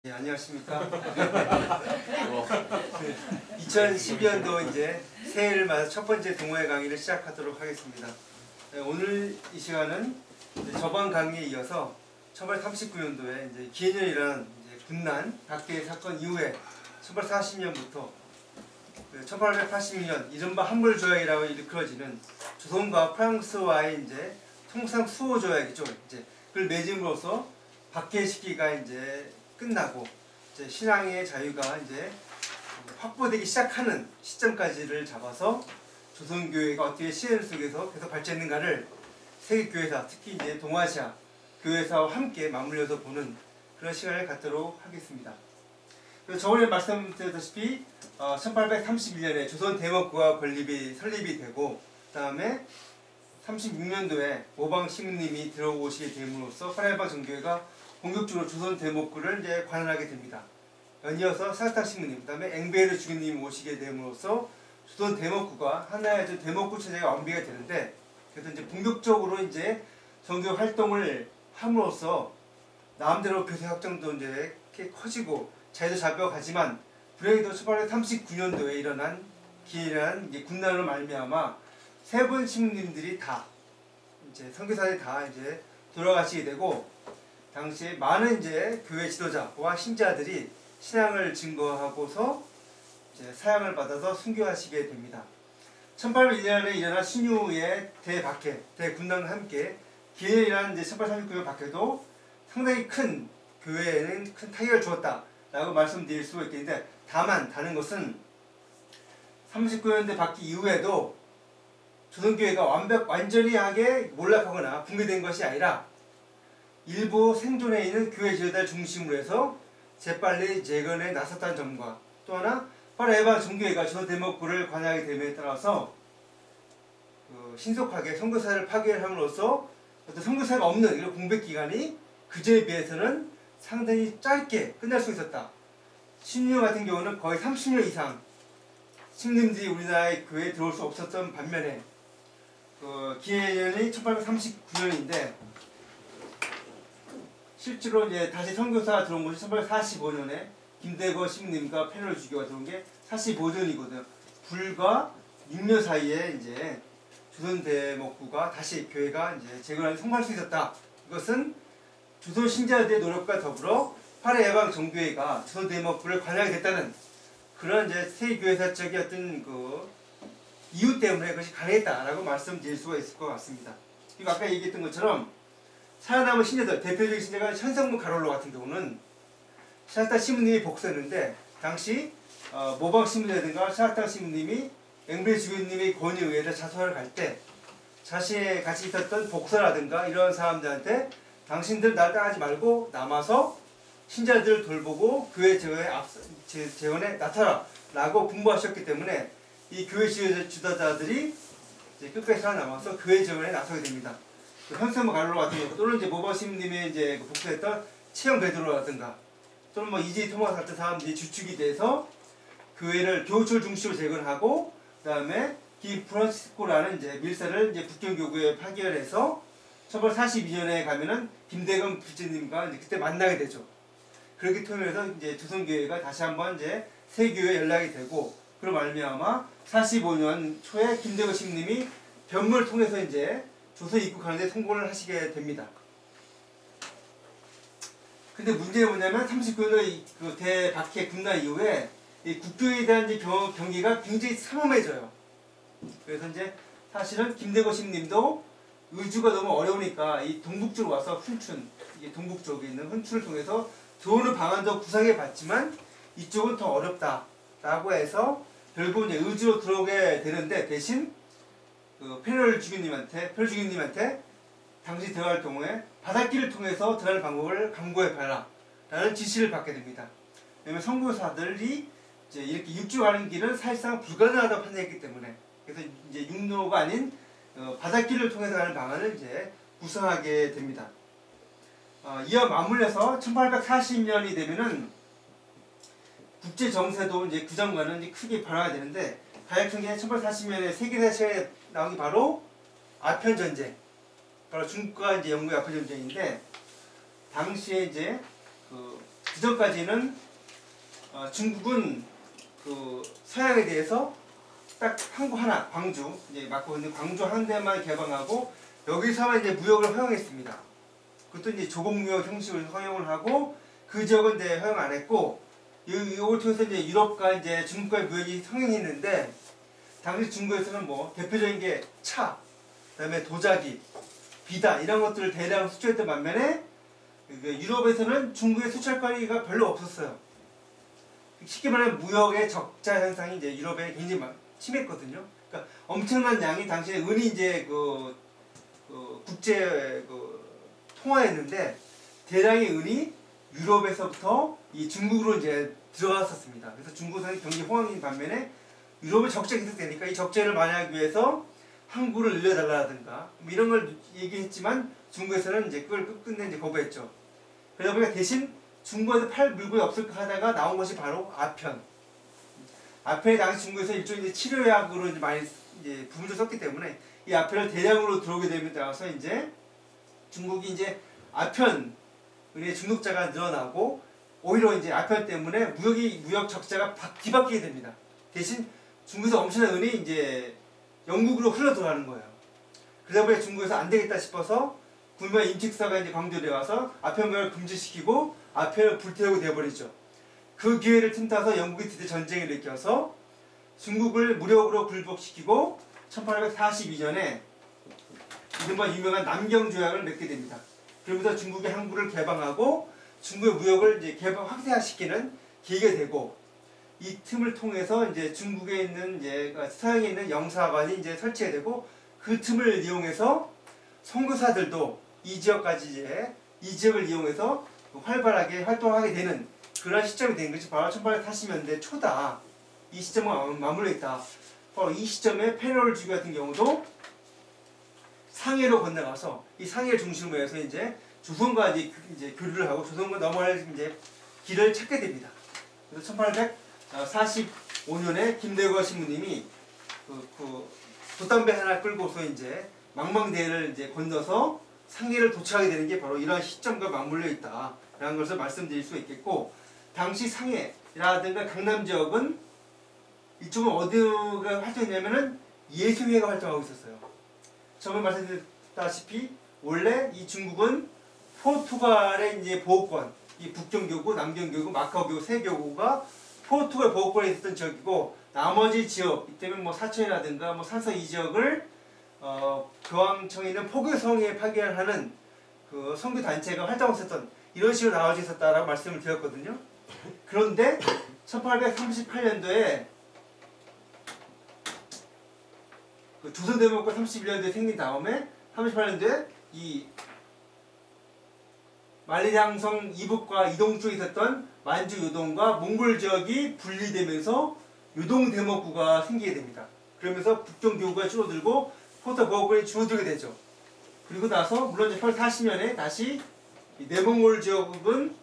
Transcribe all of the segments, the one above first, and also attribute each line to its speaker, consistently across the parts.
Speaker 1: 네, 안녕하십니까. 2012년도 이제 새해를 맞아 첫 번째 동호회 강의를 시작하도록 하겠습니다. 네, 오늘 이 시간은 저번 강의에 이어서 1939년도에 이제 기해년이라는 군난 박해의 사건 이후에 1840년부터 1882년 이른바 한물조약이라고 일컬어지는 조선과 프랑스와의 이제 통상 수호 조약이죠. 이제 그걸 맺음으로써 박해 시기가 이제 끝나고 이제 신앙의 자유가 이제 확보되기 시작하는 시점까지를 잡아서 조선교회가 어떻게 시대 속에서 계속 발전했는가를 세계교회사, 특히 이제 동아시아 교회사와 함께 맞물려서 보는 그런 시간을 갖도록 하겠습니다. 그래서 저번에 말씀드렸다시피 1831년에 조선 대목구가 설립이 되고 그 다음에 36년도에 모방 신부님이 들어오시게 됨으로써 파라해방 정교회가 본격적으로 조선 대목구를 이제 관할하게 됩니다. 연이어서 사스탕 신부님, 그 다음에 앵베르 주교님이 오시게 됨으로써 조선 대목구가 하나의 대목구 체제가 완비가 되는데, 그래서 이제 본격적으로 이제 정교 활동을 함으로써 나름대로 교세 확장도 이제 이렇게 커지고 자리도 잡혀가지만 불행히도 1839년도에 일어난 기이한 이제 군난으로 말미암아 세 분 신부님들이 다 이제 선교사들이 다 이제 돌아가시게 되고, 당시에 많은 이제 교회 지도자와 신자들이 신앙을 증거하고서 이제 사양을 받아서 순교하시게 됩니다. 1801년에 일어난 신유의 대박해, 대군난과 함께 기해년이라는 이제 1839년 박해도 상당히 큰 교회에는 큰 타격을 주었다라고 말씀드릴 수가 있겠는데, 다만 다른 것은 39년대 박해 이후에도 조선교회가 완전히 몰락하거나 붕괴된 것이 아니라 일부 생존해 있는 교회 지도자를 중심으로 해서 재빨리 재건에 나섰다는 점과, 또 하나 파라해방 정교회가 조선 대목구를 관할하게 됨에 따라서 신속하게 선교사를 파괴함으로써 어떤 선교사가 없는 이런 공백 기간이 그전에 비해서는 상당히 짧게 끝날 수 있었다. 신유 같은 경우는 거의 30년 이상 신님들이 우리나라의 교회에 들어올 수 없었던 반면에 기해년이 1839년인데 실제로 이제 다시 선교사가 들어온 것이 1845년에 김대거 신부님과 페르 주교가 들어온 게 45년이거든요. 불과 6년 사이에 이제 조선 대목구가 다시 교회가 이제 재건하는 성공할 수 있었다. 이것은 조선 신자들의 노력과 더불어 파라해방 정교회가 조선 대목구를 관할하게 됐다는 그런 이제 세계교회사적인 어떤 이유 때문에 그것이 가능했다라고 말씀드릴 수가 있을 것 같습니다. 그리고 아까 얘기했던 것처럼 살아남은 신자들, 대표적인 신자가 현성문 가롤로 같은 경우는 샤스타 신부님이 복수했는데, 당시 모방 신부라든가 샤스타 신부님이 앵베르 주교님의 권유에 의해서 자수하러 갈 때 자신의 같이 있었던 복사라든가 이런 사람들한테 당신들 날 따라하지 말고 남아서 신자들을 돌보고 교회 재건에 나타라 라고 분부하셨기 때문에 이 교회 지도자들이 끝까지 살아남아서 교회 재건에 나서게 됩니다. 현성문 가롤로 같은 경우, 또는 이제 모방 신부님의 이제 복수했던 체형 베드로라든가, 또는 이지 토마스 같은 사람들이 주축이 돼서 교회를 교우철 중심으로 재건하고, 그 다음에 기 프란시스코라는 이제 밀사를 이제 북경교구에 파견해서 1842년에 가면은 김대건 부처님과 이제 그때 만나게 되죠. 그렇게 통해서 이제 조선교회가 다시 한번 이제 세교회에 연락이 되고, 그로 말미암아 45년 초에 김대건 신부님이 변문을 통해서 이제 조선 입국하는데 성공을 하시게 됩니다. 근데 문제는 뭐냐면 39년의 그 대박해 군난 이후에 이 국교에 대한 이제 경계가 굉장히 삼엄해져요. 그래서 이제 사실은 김대거 신님도 의주가 너무 어려우니까 이 동북쪽으로 와서 훈춘, 이게 동북 쪽에 있는 훈춘을 통해서 들어오는 방안도 구상해 봤지만 이쪽은 더 어렵다라고 해서 결국 이제 의주로 들어오게 되는데, 대신 페르 주교님한테 당시 대화를 통해 바닷길을 통해서 들어가는 방법을 강구해봐라 라는 지시를 받게 됩니다. 왜냐면 선교사들이 이제 이렇게 육지로 가는 길은 사실상 불가능하다고 판단했기 때문에, 그래서 이제 육로가 아닌 바닷길을 통해서 가는 방안을 이제 구상하게 됩니다. 이와 맞물려서 1840년이 되면은 국제 정세도 이제 그전과는 이제 크게 변화가 되는데, 가장 큰 게 1840년에 세계대전에 나온 게 바로 아편 전쟁, 바로 중국과 이제 영국의 아편 전쟁인데, 당시에 이제 그전까지는 중국은 그 서양에 대해서 딱 항구 하나, 광주 이제 맡고 있는 광주 한 대만 개방하고 여기서만 이제 무역을 허용했습니다. 그것도 이제 조공무역 형식으로 허용을 하고 그 지역은 이제 허용 안 했고 이걸 통해서 이제 유럽과 이제 중국과의 무역이 성행했는데 당시 중국에서는 뭐 대표적인 게 차, 그다음에 도자기, 비단 이런 것들을 대량 수출했던 반면에 유럽에서는 중국의 수출거리가 별로 없었어요. 쉽게 말하면 무역의 적자 현상이 이제 유럽에 굉장히 심했거든요. 그러니까 엄청난 양이 당시에 은이 이제 국제 통화했는데 대량의 은이 유럽에서부터 이 중국으로 이제 들어갔었습니다. 그래서 중국은 경기 호황인 반면에 유럽의 적자가 계속되니까 이 적자를 만회하기 위해서 항구를 늘려달라든가 뭐 이런 걸 얘기했지만 중국에서는 이제 그걸 끝내 이제 거부했죠. 그러다 보니까 대신 중국에서 팔 물건이 없을까 하다가 나온 것이 바로 아편. 아편이 당시 중국에서 일종의 이제 치료약으로 이제 많이 이제 부분을 썼기 때문에 이 아편을 대량으로 들어오게 됨에 따라서 이제 중국이 이제 아편의 중독자가 늘어나고 오히려 이제 아편 때문에 무역 적자가 뒤바뀌게 됩니다. 대신 중국에서 엄청난 은이 이제 영국으로 흘러 들어가는 거예요. 그러다 보니 중국에서 안 되겠다 싶어서 군부와 임칙사가 이제 광주에 와서 아편무역을 금지시키고 아편을 불태우고 돼버리죠. 그 기회를 틈타서 영국이 드디어 전쟁을 일으켜서 중국을 무력으로 굴복시키고 1842년에 이른바 유명한 남경조약을 맺게 됩니다. 그러면서 중국의 항구를 개방하고 중국의 무역을 이제 확대시키는 계기가 되고 이 틈을 통해서 이제 중국에 있는 이제 서양에 있는 영사관이 이제 설치가 되고 그 틈을 이용해서 선교사들도 이 지역을 이용해서 활발하게 활동하게 되는 그런 시점이 된 것이 바로 1840년대 초다. 이 시점과 맞물려 있다. 바로 이 시점에 페로를 주교 같은 경우도 상해로 건너가서 이 상해를 중심으로 해서 이제 조선과 이제 교류를 하고 조선과 넘어갈 이제 길을 찾게 됩니다. 그래서 1845년에 김대거 신부님이 돛담배 하나 끌고서 이제 망망대해를 이제 건너서 상해를 도착하게 되는 게 바로 이러한 시점과 맞물려 있다라는 것을 말씀드릴 수 있겠고, 당시 상해라든가 강남 지역은 이쪽은 어디가 활동했냐면은 예수회가 활동하고 있었어요. 처음에 말씀드렸다시피 원래 이 중국은 포르투갈의 이제 보호권, 이 북경교구, 남경교구, 마카오교구 세 교구가 포르투갈 보호권에 있었던 지역이고, 나머지 지역, 이때는 뭐 사천이라든가 뭐 산서 이 지역을 교황청에 있는 포교성에 파견하는 그 선교 단체가 활동했었던 이런 식으로 나와져 있었다라고 말씀을 드렸거든요. 그런데 1838년도에 그 조선대목과 31년도에 생긴 다음에 38년도에 이 만리장성 이북과 이동 쪽에 있었던 만주 요동과 몽골 지역이 분리되면서 요동대목구가 생기게 됩니다. 그러면서 북경교구가 줄어들고 포르투갈 보호권이 줄어들게 되죠. 그리고 나서 물론 1840년에 다시 내몽골 지역은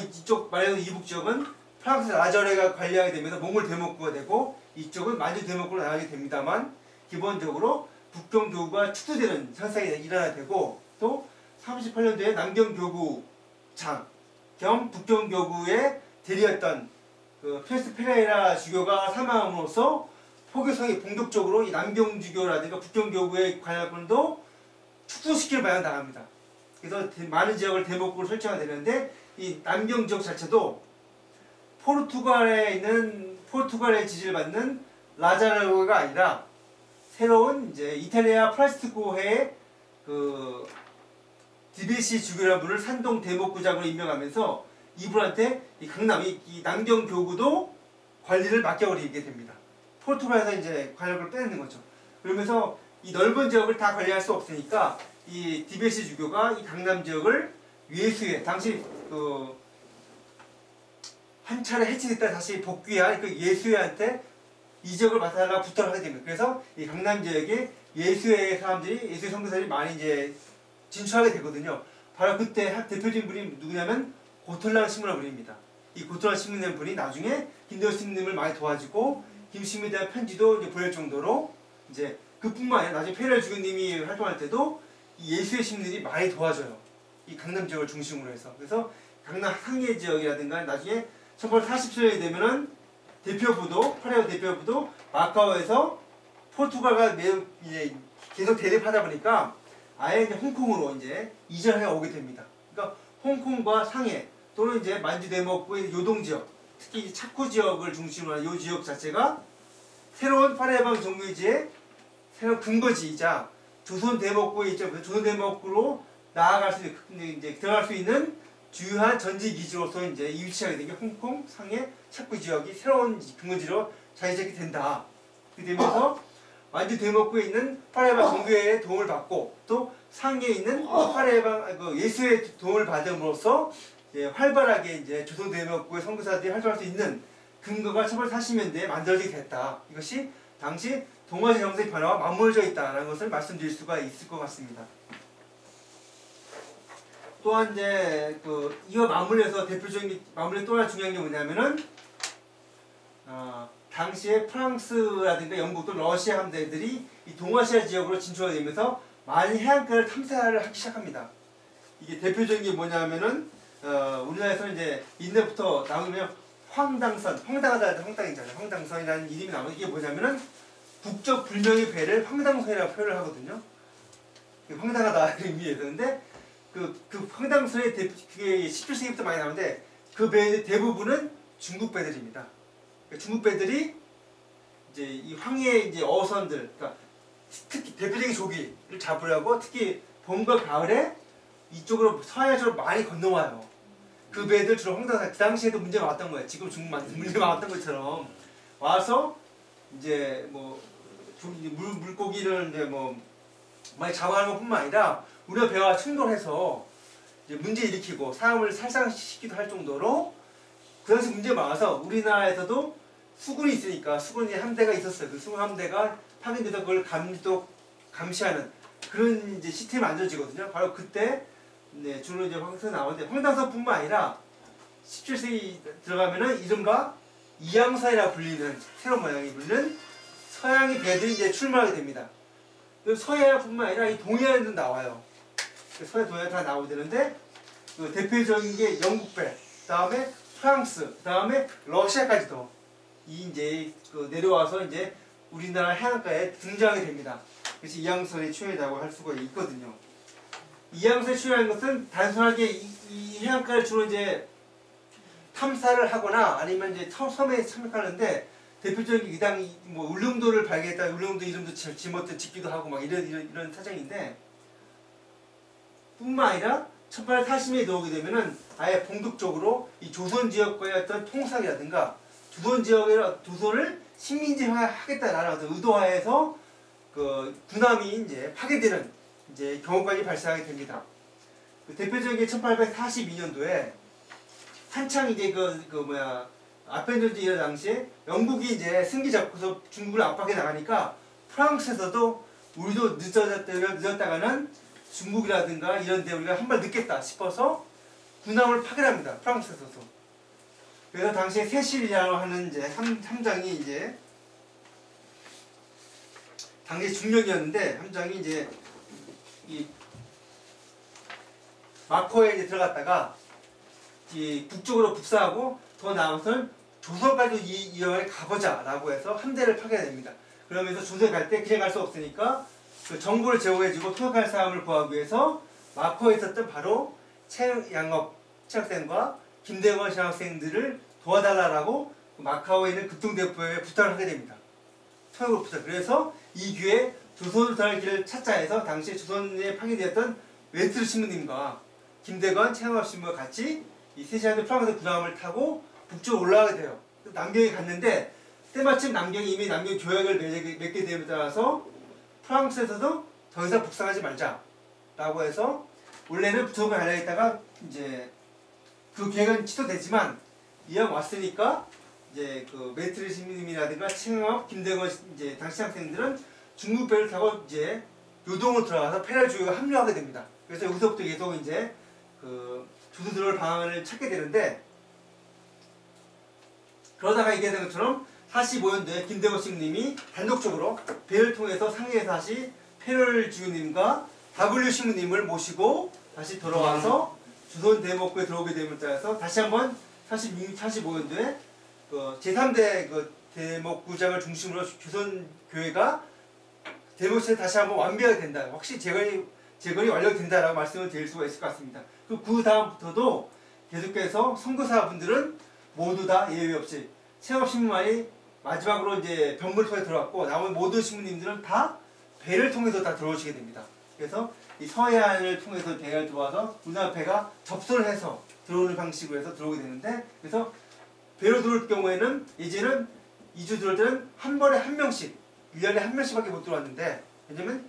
Speaker 1: 이쪽 말하는 이북 지역은 프랑스 라저레가 관리하게 되면서 몽골 대목구가 되고 이쪽은 만주 대목구로 나가게 됩니다만, 기본적으로 북경교구가 축소되는 현상이 일어나게 되고, 또 38년도에 남경교구장 겸 북경교구의 대리였던 그 페스 페레이라 주교가 사망함으로써 포교성이 본격적으로 이 남경주교라든가 북경교구의 관할권도 축소시킬 방향 나갑니다. 그래서 많은 지역을 대목구로 설정해야 되는데, 이 남경 지역 자체도 포르투갈의 지지를 받는 라자르고가 아니라 새로운 이제 이탈리아 프라스티코회의 그 디베시 주교라는 분을 산동 대목구장으로 임명하면서 이분한테 이 강남, 이 남경 교구도 관리를 맡겨버리게 됩니다. 포르투갈에서 이제 관력을 빼내는 거죠. 그러면서 이 넓은 지역을 다 관리할 수 없으니까 이 디베시 주교가 이 강남 지역을 예수회, 당시 그 한 차례 해체됐다 다시 복귀한 그 예수회한테 이 지역을 맡아달라고 부탁을 하게 됩니다. 그래서 이 강남 지역에 예수회 사람들이, 예수회 선교사들이 많이 이제 진출하게 되거든요. 바로 그때 대표적인 분이 누구냐면 고톨랑 신문을 분입니다. 이 고톨랑 신문이라는 분이 나중에 김대호 신부님을 많이 도와주고 김신부에 대한 편지도 이제 보낼 정도로, 이제 그뿐만 아니라 나중에 페레 주교님이 활동할 때도 이 예수회 신부들이 많이 도와줘요. 이 강남 지역을 중심으로 해서. 그래서 강남 상해 지역이라든가 나중에 1840년이 되면은 대표부도 파레오 대표부도 마카오에서 포르투갈과 매우 이제 계속 대립하다 보니까 아예 이제 홍콩으로 이제 이전해 오게 됩니다. 그러니까 홍콩과 상해 또는 이제 만주 대목구의 요동 지역, 특히 차쿠 지역을 중심으로 하는 이 지역 자체가 새로운 파레방 정유지의 새로운 근거지이자 조선 대목구에 있죠. 조선 대목구로 나아갈 수 이제 들어갈 수 있는 주요한 전지 기지로서 이제 위치하게 된 게 홍콩, 상해, 차쿠 지역이 새로운 근거지로 자리잡게 된다. 그렇게 되면서 만주 대목구에 있는 파레방 정교회의 도움을 받고 또 상해에 있는 파레방 예수의 도움을 받음으로써 활발하게 이제 조선 대목구의 선교사들이 활동할 수 있는 근거가 1840년대에 만들어지게 됐다. 이것이 당시 동아시아 정세의 변화와 맞물려 있다는 것을 말씀드릴 수가 있을 것 같습니다. 또한 이제 이와 맞물려서 대표적인 맞물려 또 하나 중요한 게 뭐냐면은 당시에 프랑스라든가 영국 또 러시아 함대들이 이 동아시아 지역으로 진출하게 되면서 많은 해안가를 탐사를 하기 시작합니다. 이게 대표적인 게 뭐냐면은 우리나라에서 이제 인대부터 나오면 황당선, 황당하다 해도 황당이잖아요. 황당선이라는 이름이 나오는 이게 뭐냐면은 국적 불명의 배를 황당선이라고 표현을 하거든요. 황당하다는 의미에서. 근데 그 황당선의 그게 17세기부터 많이 나오는데 그 배의 대부분은 중국 배들입니다. 중국 배들이 이제 이 황해의 이제 어선들, 그러니까 특히 대표적인 조기를 잡으려고 특히 봄과 가을에 이쪽으로 서해안으로 많이 건너와요. 그 배들 주로 황당한 그 당시에도 문제가 왔던 거예요. 지금 중국만 문제가 왔던 것처럼 와서 이제 뭐 물고기를 이제 뭐 많이 잡아가는 것뿐만 아니라 우리가 배와 충돌해서 이제 문제 일으키고 사람을 살상시키기도 할 정도로 그 당시 문제가 많아서 우리나라에서도 수군이 있으니까 수군이 함대가 있었어요. 그 수군 함대가 파견돼서 그걸 감시하는 그런 이제 시스템이 만들어지거든요. 바로 그때 주로 이제 황당선 나오는데 황당선뿐만 아니라 17세기 들어가면은 이른바 이양선이라 불리는 새로운 모양이 불리는 서양의 배들이 이제 출몰하게 됩니다. 서해안뿐만 아니라 이 동해안에도 나와요. 서해 동해안 다 나오게 되는데 그 대표적인 게 영국 배, 그다음에 프랑스, 그다음에 러시아까지도 이제 내려와서 이제 우리나라 해안가에 등장하게 됩니다. 그래서 이양선에 출현이라고 할 수가 있거든요. 이양선에 출현한 것은 단순하게 이 해안가를 주로 이제 탐사를 하거나 아니면 이제 섬에 참여하는데 대표적인 이당 뭐 울릉도를 발견했다, 울릉도 이름도 지멋대 짓기도 하고 막 이런 사정인데 뿐만 아니라 1840년에 들어오게 되면은 아예 본격적으로 이 조선 지역과의 어떤 통상이라든가 조선을 식민지화하겠다라는 어떤 의도하에서 그 군함이 이제 파괴되는 이제 경우까지 발생하게 됩니다. 그 대표적인 게 1842년도에 한창 이제 아펜전지 이런 당시에 영국이 이제 승기 잡고서 중국을 압박해 나가니까 프랑스에서도 우리도 늦었다가는 중국이라든가 이런 데 우리가 한 발 늦겠다 싶어서 군함을 파견합니다. 프랑스에서도. 그래서 당시에 세실이라고 하는 이제 함장이 이제 당시 중령이었는데 함장이 이제 이 마코에 이제 들어갔다가 이 북쪽으로 북사하고 더 나아가서는 조선까지 이 여행을 가보자라고 해서 함대를 파견됩니다. 그러면서 조선에 갈 때 그냥 갈 수 없으니까 그 정보를 제공해주고 통역할 사람을 구하기 위해서 마코에 있었던 바로 최양업 신학생과 김대건 신학생들을 도와달라고 마카오에 있는 급동대표에 부탁을 하게 됩니다. 통역으로 부탁. 그래서 이 기회에 조선으로 들어갈 길을 찾자 해서 당시에 조선에 파견되었던 웨트르 신부님과 김대건, 최양업 신부가 같이 이 세시간의 프랑스 군함을 타고 북쪽으로 올라가게 돼요. 남경에 갔는데 때마침 남경이 이미 남경 조약을 맺게 됨에 따라서 프랑스에서도 더 이상 북상하지 말자라고 해서 원래는 북쪽을 가려 했다가 이제 그 계획은 취소되지만 이왕 왔으니까 이제 그 메트르 시민님이라든가 최영업, 김대건 이제 당시 학생들은 중국 배를 타고 이제 요동으로 들어가서 페라주에 합류하게 됩니다. 그래서 여기서부터 계속 이제 그 조선 들어올 방안을 찾게 되는데 그러다가 이게 된 것처럼 45년도에 김대건 신부님이 단독적으로 배를 통해서 상해에서 다시 페럴 주님과 W 신부님을 모시고 다시 돌아와서 조선 대목구에 들어오게 됨에 따라서 다시 한번 45년도에 그 제3대 그 대목구장을 중심으로 조선 교회가 대목시에 다시 한번 완비가 된다. 확실히 재건이 완료된다라고 말씀을 드릴 수가 있을 것 같습니다. 그 다음부터도 계속해서 선교사분들은 모두 다 예외 없이 체험신문만이 마지막으로 이제 병문을 통해 들어왔고 나머지 모든 신부님들은 다 배를 통해서 다 들어오시게 됩니다. 그래서 이 서해안을 통해서 배가 들어와서 우리나라 배가 접선을 해서 들어오는 방식으로 해서 들어오게 되는데 그래서 배로 들어올 경우에는 이제는 2주 들어올 때는 한 번에 한 명씩 1년에 한 명씩밖에 못 들어왔는데 왜냐면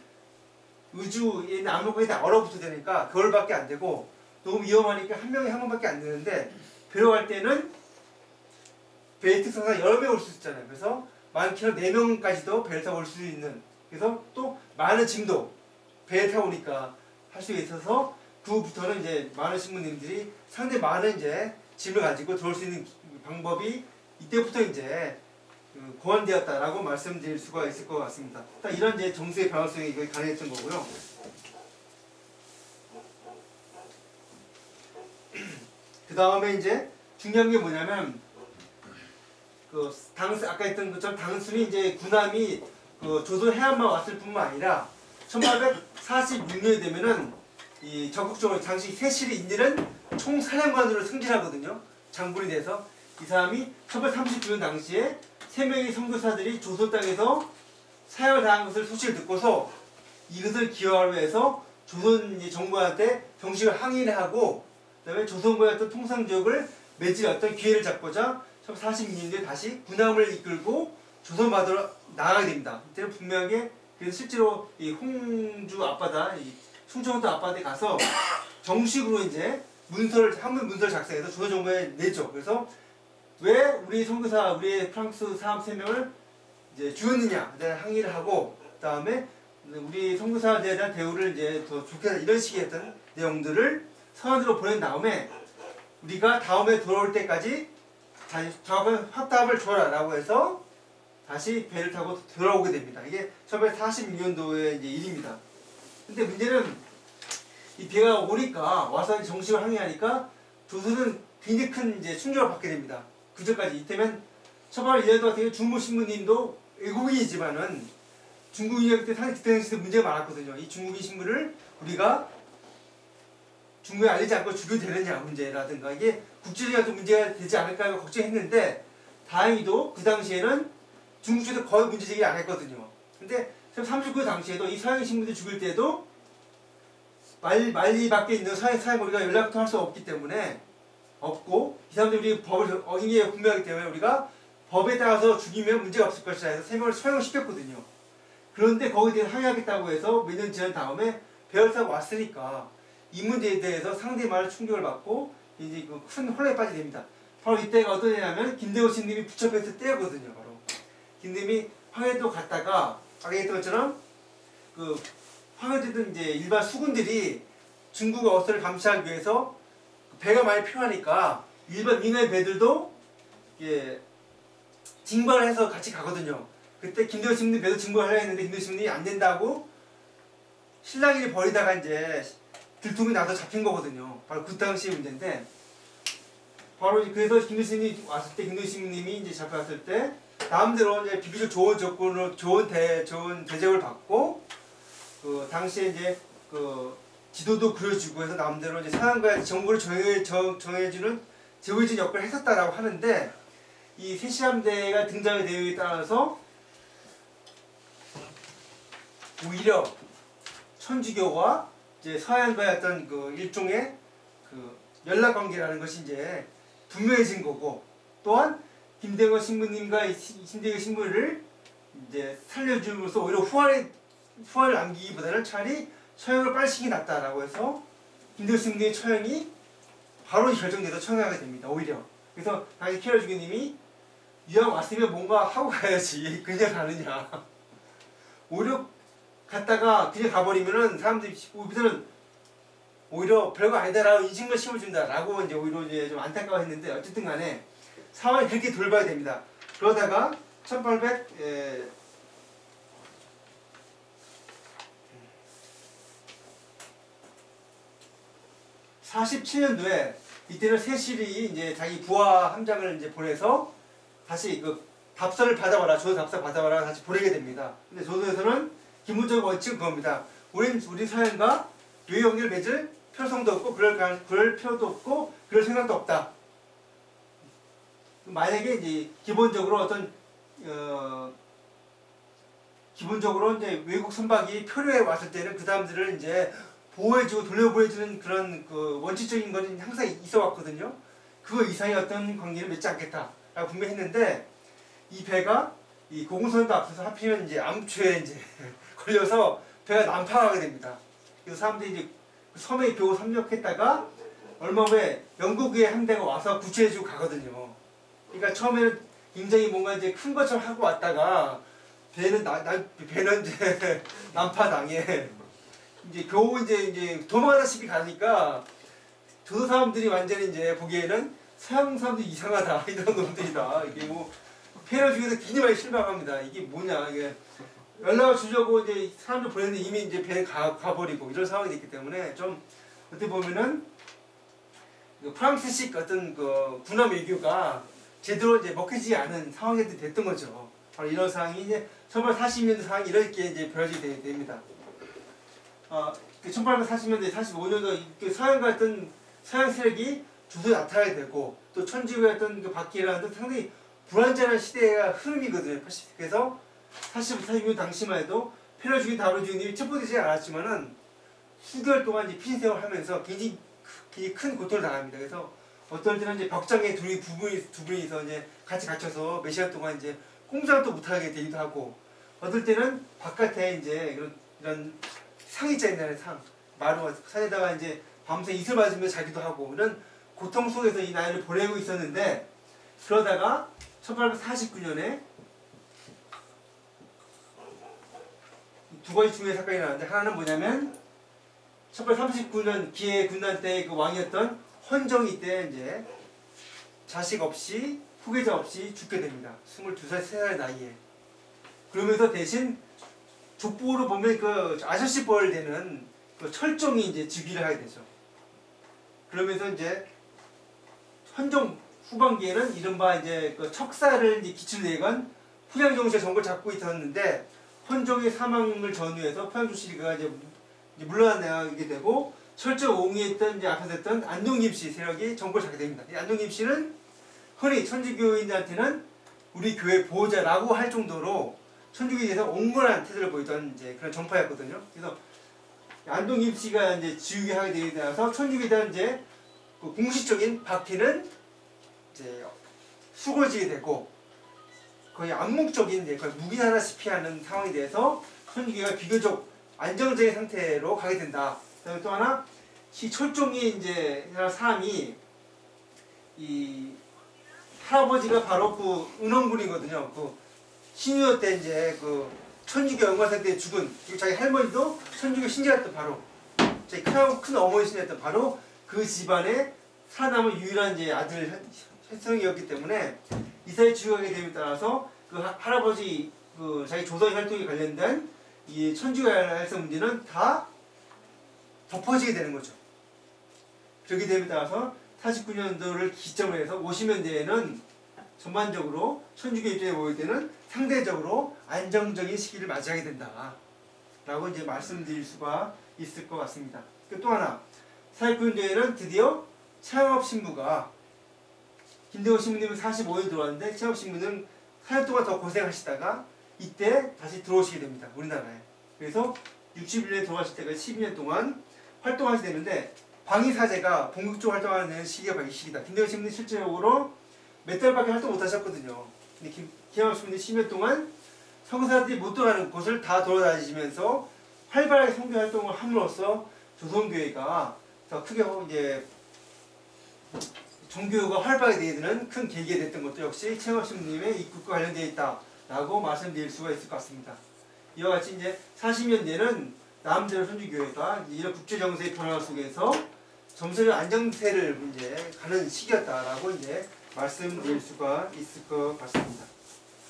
Speaker 1: 의주에 아무거나 다 얼어붙어 되니까 그걸밖에 안 되고 너무 위험하니까 한 명에 한 번밖에 안 되는데 배로 갈 때는 배의 특성상 여러 명 올 수 있잖아요. 그래서 많게는 4명까지도 배를 타고 올 수 있는 그래서 또 많은 짐도 배에 타고 오니까 할 수 있어서 그부터는 이제 많은 신부님들이 상당히 많은 이제 짐을 가지고 들어올 수 있는 방법이 이때부터 이제 고안되었다라고 말씀드릴 수가 있을 것 같습니다. 딱 이런 이제 정수의 변화성이 가능했던 거고요. 그 다음에 이제 중요한 게 뭐냐면 아까 했던 것처럼 단순히 이제 군함이 조선 해안만 왔을 뿐만 아니라 1846년이 되면은 이 적극적으로 당시 세실이 인디는 총사령관으로 승진하거든요. 장군이 돼서 이 사람이 1839년 당시에 3명의 선교사들이 조선 땅에서 사역을 당한 것을 소식을 듣고서 이것을 기여하기 위해서 조선 정부한테 정식을 항의를 하고 그다음에 조선과의 어떤 통상적을 맺을 어떤 기회를 잡고자 1846년도에 다시 군함을 이끌고 조선바다로 나가게 됩니다. 이때는 분명하게 그래서 실제로 이 홍주 앞바다, 이 충청도 앞바다에 가서 정식으로 이제 한문 문서를 작성해서 조선 정부에 내죠. 그래서 왜 우리 선교사, 우리 프랑스 사람 3명을 이제 죽였느냐, 대한 항의를 하고, 그 다음에 우리 선교사에 대한 대우를 이제 더 좋게 이런 식의 어떤 내용들을 서한으로 보낸 다음에 우리가 다음에 돌아올 때까지 정확한 확답을 줘라라고 해서 다시 배를 타고 돌아오게 됩니다. 이게 1946년도의 이제 일입니다. 근데 문제는 이 배가 오니까 와서 정식을 항의하니까 조선은 굉장히 큰 이제 충격을 받게 됩니다. 그전까지 이때면 1801년도 같은 경우 중국 신부님도 외국인이지만은 중국인이 그때 상당히 그때 당시에 문제가 많았거든요. 이 중국인 신부를 우리가 중국에 알리지 않고 죽여도 되느냐 문제라든가 이게 국제적인 문제가 되지 않을까 걱정했는데 다행히도 그 당시에는 중국 쪽에서 거의 문제 제기 안 했거든요. 근데 39 당시에도 이 서양 신부들 죽일 때도 말리 밖에 있는 서양 우리가 연락도 할 수 없기 때문에 없고 이 사람들이 우리 법을 어긴 게 분명하기 때문에 우리가 법에 따라서 죽이면 문제가 없을 것이다 해서 3명을 처형시켰거든요. 그런데 거기에 대해서 항의하겠다고 해서 몇 년 지난 다음에 배를 타고 왔으니까 이 문제에 대해서 상당히 많은 충격을 받고 이제 그 큰 혼란에 빠지게 됩니다. 바로 이때가 어떤 해냐면 김대호 신님이 부처했을 때거든요. 바로 김대님이 황해도 갔다가 아까 했던 것처럼 그 황해도든 이제 일반 수군들이 중국 어선을 감시하기 위해서 배가 많이 필요하니까 일반 민간의 배들도 예, 징발을 해서 같이 가거든요. 그때 김대호 신님 배도 징발을 하려 했는데 김대호 신님이 안 된다고 신랑이 버리다가 이제 들통이 나서 잡힌 거거든요. 바로 그 당시 문제인데 바로 그래서 김대호 신님이 왔을 때 김대호 신님이 이제 잡혀왔을 때 나름대로 이제 비교적 좋은 조건으로 좋은 대접을 받고 그 당시에 이제 그 지도도 그려주고 해서 나름대로 이제 상황과 정보를 정해주는 제고해주는 역할을 했었다라고 하는데 이 세시함대가 등장의 내용에 따라서 오히려 천주교와 이제 서양과의 어떤 그 일종의 그 연락 관계라는 것이 이제 분명해진 거고 또한 김대거 신부님과 신대거 신부를 이제 살려줌으로써 오히려 후환을 남기기보다는 차라리 처형을 빨리 시키기 낫다라고 해서 김대거 신부님의 처형이 바로 결정돼서 처형하게 됩니다. 오히려 그래서 당시 캐럴 주교님이 이왕 왔으면 뭔가 하고 가야지 그냥 가느냐 오히려 갔다가 그냥 가버리면은 사람들이 우리들은 오히려 별거 아니다라고 인식만 심어준다라고 이제 오히려 이제 좀 안타까워했는데 어쨌든 간에 상황이 그렇게 돌봐야 됩니다. 그러다가 1840 47년도에 이때는 세실이 이제 자기 부하 함장을 이제 보내서 다시 그 답서를 받아와라, 조선 답서 받아와라 다시 보내게 됩니다. 근데 조선에서는 기본적 원칙은 그겁니다. 우리 사연과 외연결 맺을 필요성도 없고 그럴 필요도 없고 그럴 생각도 없다. 만약에 이제 기본적으로 기본적으로 이제 외국 선박이 표류해 왔을 때는 그 사람들을 이제 보호해주고 돌려보내주는 그런 그 원칙적인 것은 항상 있어 왔거든요. 그거 이상의 어떤 관계를 맺지 않겠다라고 분명히 했는데 이 배가 이 고궁선도 앞서서 하필이면 이제 암초에 이제 걸려서 배가 난파하게 됩니다. 그래서 사람들이 이제 섬에 겨우 상륙했다가 얼마 후에 영국의 함대가 와서 구출해주고 가거든요. 그러니까 처음에는 굉장히 뭔가 이제 큰 것처럼 하고 왔다가 배는 이제 난파당해. 이제 겨우 이제 도망하다시피 가니까 조선 사람들이 완전히 이제 보기에는 서양 사람들이 이상하다 이런 놈들이다. 이게 뭐 패러 중에서 굉장히 많이 실망합니다. 이게 뭐냐 이게 연락을 주려고 이제 사람들 보냈는데 이미 이제 배에 가버리고 이런 상황이 됐기 때문에 좀 어떻게 보면은 프랑스식 어떤 그 군함 외교가 제대로 이제 먹히지 않은 상황이 됐던 거죠. 바로 이런 상황이 이제 1840년대 상황이 이렇게 이제 벌어지게 됩니다. 1840년대, 45년도 그 서양과 어떤 서양 세력이 주도에 나타나게 되고 또 천주교의 어떤 그 바뀌라는 상당히 불안정한 시대가 흐름이거든요. 그래서 40년 당시만 해도 페르주기 다루주님이 첩보되지 않았지만은 수개월 동안 이제 피신 생활을 하면서 굉장히 큰 고통을 당합니다. 그래서 어떨 때는 이제 벽장에 두 분이서 이제 같이 갇혀서 몇 시간 동안 이제 꼼짝도 못하게 되기도 하고 어떨 때는 바깥에 이제 이런 상 있잖아요. 마루 산에다가 이제 밤새 이슬 맞으면서 자기도 하고 이런 고통 속에서 이 나이를 보내고 있었는데 그러다가 1849년에 두 가지 중요한 사건이 나왔는데 하나는 뭐냐면 1839년 기해 군난 때의 그 왕이었던 헌정이 때 이제 자식 없이 후계자 없이 죽게 됩니다. 22살, 3살 나이에. 그러면서 대신 족보로 보면 그 아저씨 뻘 되는 그 철종이 이제 즉위를 하게 되죠. 그러면서 이제 헌정 후반기에는 이른바 이제 그 척사를 이제 기출로 내건 포양정시가 정권을 잡고 있었는데 헌정의 사망을 전후해서 포양정시가 이제 물러나게 되고 철저 옹이했던 이제 앞에서 했던 안동김씨 세력이 정권을 잡게 됩니다. 이 안동김씨는 흔히 천주교인들한테는 우리 교회 보호자라고 할 정도로 천주교에 대해서 옹졸한 태도를 보이던 이제 그런 정파였거든요. 그래서 안동김씨가 이제 지우게 하게 되어서 천주교에 대한 이제 그 공식적인 박해는 이제 수고지게 되고 거의 암묵적인 이제 거의 묵인하다시피 하는 상황이 돼서 천주교가 비교적 안정적인 상태로 가게 된다. 그다음에 또 하나 이 철종이 이제 사람이 이 할아버지가 바로 그 은원군이거든요. 그 신유호 때 이제 그 천주교 영광상 때 죽은 그리고 자기 할머니도 천주교 신자였던 바로 자기 큰 어머니 신자였던 바로 그 집안의 살아남은 유일한 이제 아들 혈성이었기 때문에 이사에 죽어가게 됨에 따라서 그 할아버지 그 자기 조선 활동에 관련된 이 천주교 활성 문제는 다 덮어지게 되는 거죠. 그렇게 됨에 따라서 49년도를 기점으로 해서 50년대에는 전반적으로 천주교 입장에 보일 때는 상대적으로 안정적인 시기를 맞이하게 된다. 라고 이제 말씀드릴 수가 있을 것 같습니다. 또 하나, 49년도에는 드디어 차영업 신부가 김대호 신부님은 45년 들어왔는데 차영업 신부는 4년 동안 더 고생하시다가 이때 다시 들어오시게 됩니다. 우리나라에. 그래서 61년에 들어가실 때가 12년 동안 활동하시게 되는데 방위사제가 본격적으로 활동하는 시기가 바로 이 시기다. 김대호 신부는 실제적으로 몇 달밖에 활동 못 하셨거든요. 근데 김영학 신부는 10년 동안 선교사들이 못 들어가는 곳을 다 돌아다니시면서 활발하게 선교 활동을 함으로써 조선교회가 더 크게 이제 종교가 활발하게 되는 큰 계기가 됐던 것도 역시 최영학 신부님의 입국과 관련되어 있다라고 말씀드릴 수가 있을 것 같습니다. 이와 같이 이제 40년대는 남대로 천주교회가 이런 국제 정세의 변화 속에서 점차적 안정세를 이제 가는 시기였다라고 이제 말씀드릴 수가 있을 것 같습니다.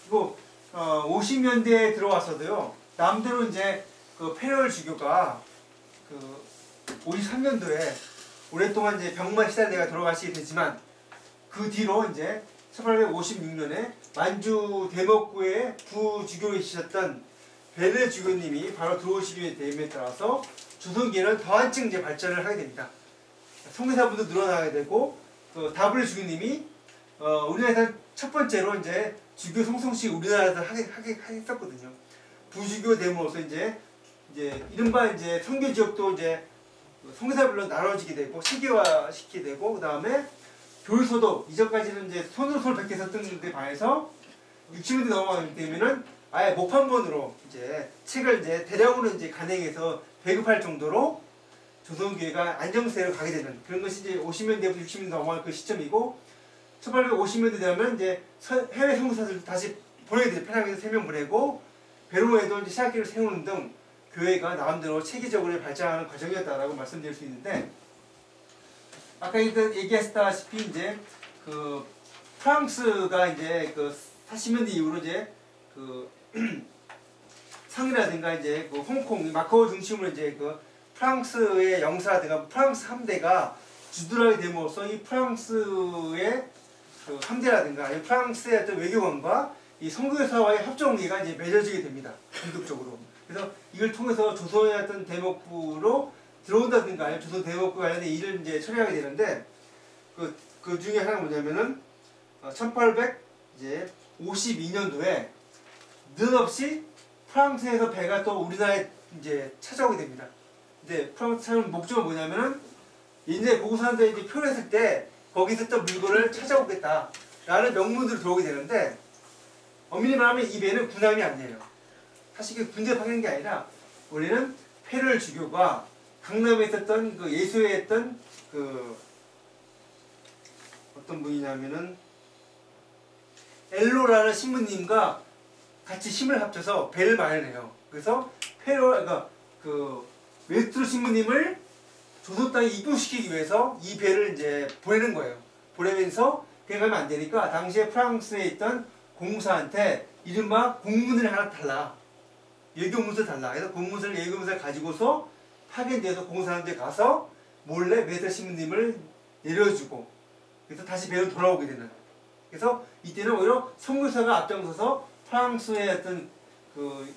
Speaker 1: 그리고 50년대에 들어와서도요. 남대로 이제 그 페럴 주교가 그 53년도에 오랫동안 이제 병만 시달리다가 돌아가시게 되지만 그 뒤로 이제 1856년에 만주 대목구의 부주교이셨던 베르 주교님이 바로 들어오시게 됨에 따라서 조선계는 더 한층 이제 발전을 하게 됩니다. 성교사분도 늘어나게 되고 또 다블 주교님이 우리나라에서 첫 번째로 이제 주교 성성식 우리나라에서 하게 했었거든요. 부주교 됨으로써 이제 이른바 이제 선교 지역도 이제 성교사별로 나눠지게 되고 시계화 시키게 되고 그 다음에 교율서도 이전까지는 이제 손으로 백개 썼던 데 반해서 60년대 넘어가게 되면은 아예 목판본으로 이제 책을 이제 대량으로 이제 간행해서 배급할 정도로 조선교회가 안정세로 가게 되는 그런 것이 이제 50년대부터 60년대 넘어갈 그 시점이고 1850년대 되면 이제 해외 선교사들 다시 보내게 되죠. 페낭에서 3명 보내고 베르모에도 이제 신학교를 세우는 등 교회가 나름대로 체계적으로 발전하는 과정이었다라고 말씀드릴 수 있는데 아까 얘기했다시피 이제 그 프랑스가 이제 그 40년대 이후로 이제 그 상이라든가 이제 그 홍콩, 마카오 중심으로 이제 그 프랑스의 영사라든가 프랑스 함대가 주둔하게 됨으로써 이 프랑스의 그 함대라든가 이 프랑스의 어떤 외교관과 이 선교사와의 협정관계가 이제 맺어지게 됩니다. 본격적으로. 그래서 이걸 통해서 조선의 어떤 대목부로 들어온다든가 아니면 조선 대목부 관련된 일을 이제 처리하게 되는데 그 중에 하나가 뭐냐면은 1852년도에 느닷없이 프랑스에서 배가 또 우리나라에 이제 찾아오게 됩니다. 근데 프랑스 찾아온 목적은 뭐냐면은 이제 고구사한테 이제 표현했을 때 거기서 있던 물건을 찾아오겠다라는 명문으로 들어오게 되는데 엄밀히 말하면 이 배는 군함이 아니에요. 사실 그 군대 파견한 게 아니라 원래는 페르 주교가 강남에 있었던 그 예수에 했던 그 어떤 분이냐면은 엘로라는 신부님과 같이 힘을 합쳐서 배를 마련해요. 그래서 그러니까 그 웨스트로 신부님을 조선 땅에 입국시키기 위해서 이 배를 이제 보내는 거예요. 보내면서 그냥 가면 안 되니까 당시에 프랑스에 있던 공사한테 이른바 공문을 하나 달라. 예교문서를 달라. 그래서 공문서를 예교문서를 가지고서 파견돼서 공사하는 데 가서 몰래 웨스트로 신부님을 내려주고 그래서 다시 배로 돌아오게 되는. 그래서 이때는 오히려 선교사가 앞장서서 프랑스의 어떤 그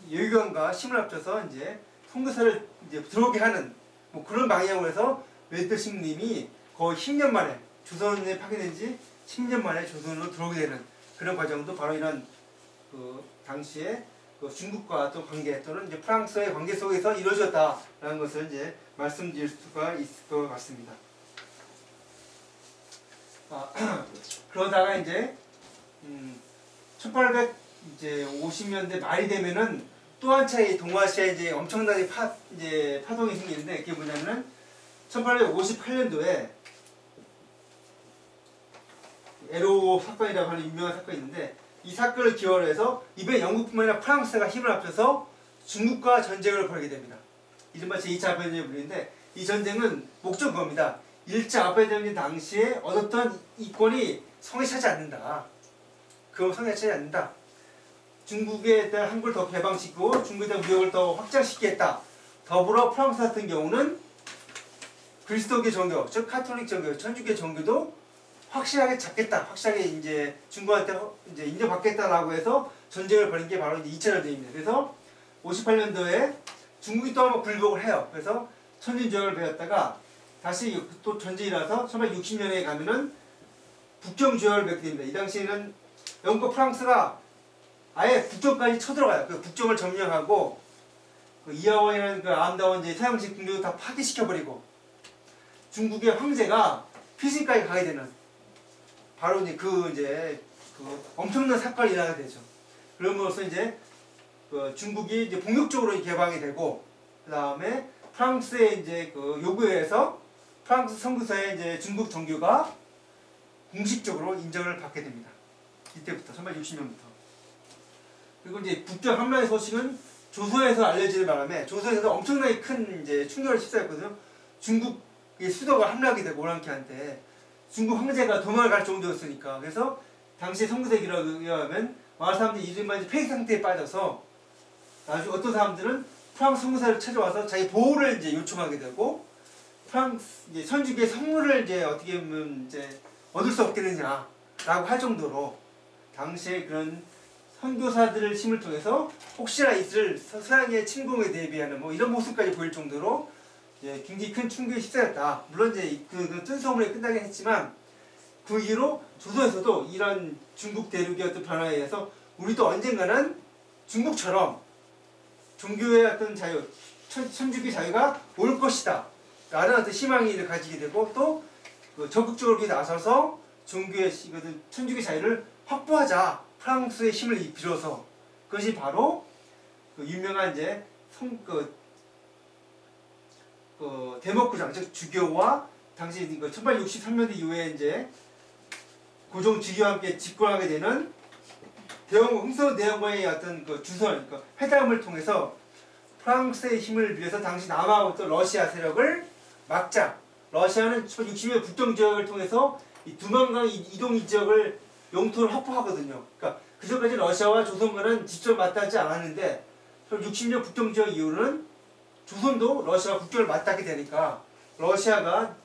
Speaker 1: 예교관과 힘을 합쳐서 이제 선교사를 이제 들어오게 하는 뭐 그런 방향으로 해서 웨스트 신부님이 거의 10년 만에 조선에 파견된 지 10년 만에 조선으로 들어오게 되는 그런 과정도 바로 이런 그 당시에 그 중국과 또 관계 또는 이제 프랑스의 관계 속에서 이루어졌다라는 것을 이제 말씀드릴 수가 있을 것 같습니다. 그러다가 이제 1850년대 말이 되면은 또 한 차례 동아시아에 이제 엄청나게 파동이 생기는데 그게 뭐냐면은 1858년도에 에로 사건이라고 하는 유명한 사건이 있는데 이 사건을 기원으로 해서 이번에 영국뿐만 아니라 프랑스가 힘을 합쳐서 중국과 전쟁을 벌이게 됩니다. 이른바 제2차 아베전쟁이 불리는데 이 전쟁은 목적은 그겁니다. 1차 아베전쟁 당시에 얻었던 이권이 성에 차지 않는다. 그 성에 차지 않는다. 중국에 대한 한국을 더 개방시키고 중국에 대한 무역을 더 확장시키겠다. 더불어 프랑스 같은 경우는 그리스도교 종교, 즉 카톨릭 종교, 천주교 종교도 확실하게 잡겠다. 확실하게 이제 중국한테 이제 인정받겠다라고 해서 전쟁을 벌인 게 바로 이제 2차 전쟁입니다. 그래서 58년도에 중국이 또 한번 굴복을 해요. 그래서 천진조약을 맺었다가 다시 또 전쟁이 나서 1960년에 가면은 북정조약을 맺게 됩니다. 이 당시에는 영국 프랑스가 아예 북정까지 쳐들어가요. 그 북정을 점령하고 그 이하원이라는 그 아름다운 이제 서양식 궁전도 다 파괴시켜버리고 중국의 황제가 피신까지 가게 되는 바로 이제 그 엄청난 사건이 일어나게 되죠. 그럼으로써 이제 그 중국이 이제 본격적으로 개방이 되고 그 다음에 프랑스의 이제 그 요구에 의해서 프랑스 선교사의 이제 중국 종교가 공식적으로 인정을 받게 됩니다. 이때부터 1860년부터. 그리고 이제 북경 함라의 소식은 조선에서 알려지는 바람에 조선에서 엄청나게 큰 이제 충격을 휩싸였거든요. 중국의 수도가 함락이 되고 오랑캐한테 중국 황제가 도망을 갈 정도였으니까. 그래서 당시 선교사에 의하면 마을 사람들이 이른바 이제 폐기 상태에 빠져서 나중에 어떤 사람들은 프랑스 선교사를 찾아와서 자기 보호를 이제 요청하게 되고 프랑스 이제 천주교의 성물을 이제 어떻게 보면 이제 얻을 수 없겠느냐라고 할 정도로 당시에 그런 선교사들을 힘을 통해서 혹시나 있을 서양의 침공에 대비하는 뭐 이런 모습까지 보일 정도로 예, 굉장히 큰 충격이 휩싸였다. 물론 이제 그 뜬소문이 끝나긴 했지만 그 이후로 조선에서도 이런 중국 대륙의 어떤 변화에 의해서 우리도 언젠가는 중국처럼 종교의 어떤 자유, 천주교 자유가 올 것이다. 라는 어떤 희망을 가지게 되고 또 그 적극적으로 나서서 종교의 천주교 자유를 확보하자. 프랑스의 힘을 빌어서 그것이 바로 그 유명한 이제 대목구장 즉 주교와 당시 1863년도 이후에 이제 고종 주교와 함께 집권하게 되는 흥선 대원군의 어떤 그 주선 회담을 통해서 프랑스의 힘을 빌려서 당시 남하고 또 러시아 세력을 막자. 러시아는 1960년 국경지역을 통해서 이 두만강 이동 이 지역을 영토를 확보하거든요. 그러니까 그전까지 러시아와 조선과는 직접 맞닿지 않았는데 60년 국경지역 이후로는 조선도 러시아와 국경을 맞닿게 되니까 러시아가